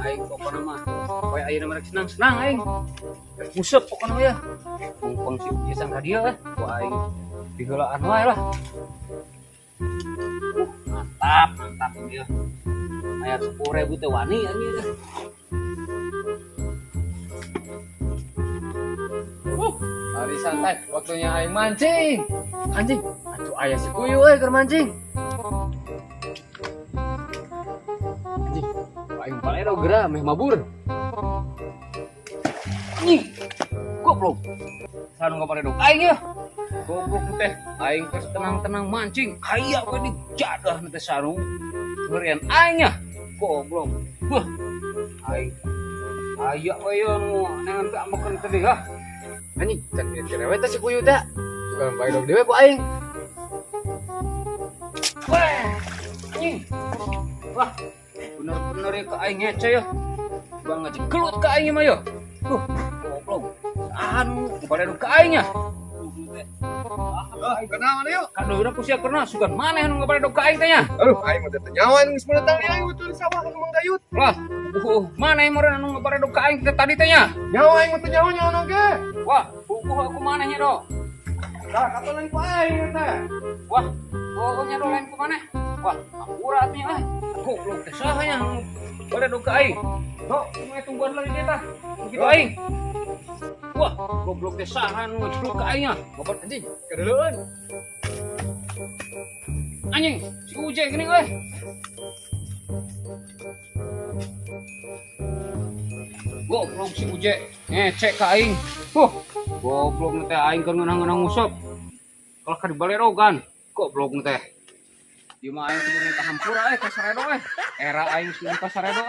aing pokokna mah poe ayeuna mah rek senang-senang aing. Rek musep pokokna mah ya. Mumpung si Uji sang hadiah ku aing digeulaan wae lah. Mantap dia. Aya 10.000 teh wani anjing. Hari santai, waktunya aing mancing. Anjing, atuh aya si Kuyu euy keur mancing. Anjing, aing balero geura meh mabur. Anjing. Goblok. Sanu ngaparedog aing ya. Goblok teh aing geus tenang-tenang mancing. Aya we di jadah teh sanu. Ngerian aing ya. Goblok. Wah. Aing aya we yo nu neangan teu ambekeun teh ha. Anjing, can cerewet teh si Kuyu teh. Suka balero dewe ku aing. Wah. Anjing. Wah. Bener-bener ya ke aing ngece ya. Bang ngaji gelut ke aing mah ya. Goblok. Anu ngaparedog ke aing ya. Kenapa yuk? Kadoina ku sia karena sugan maneh anu ngaparedog ka aing teh nya. Aduh, aing mah teh nyawa geus meunang aing betul sawah anu manggayut. Wah, maneh meureun anu ngaparedog ka aing teh tadi teh nya. Nyawa aing mah teh nyawa oge. Wah, aku maneh nya do. Tah katolan ku aing teh. Wah, nya do lain ku maneh. Wah, akurat nya ah. Goblok teh saha nya anu ngaparedog ka aing. Do, kumaha tungguan lagi dia tah. Begitu aing. Wah, goblok teh saha anu ngajeblok ka aing nya. Ngobrol anjing, kedeuleun. Anjing, si Uje geuning euy. Goblok si Uje ngecek ka aing. Goblok teh aing keur ngeunah-ngeunah ngusep. Kalau ka dibalerogan, goblok teh. Di mah aing kudu minta hampura ka saredo Era aing kudu ka saredo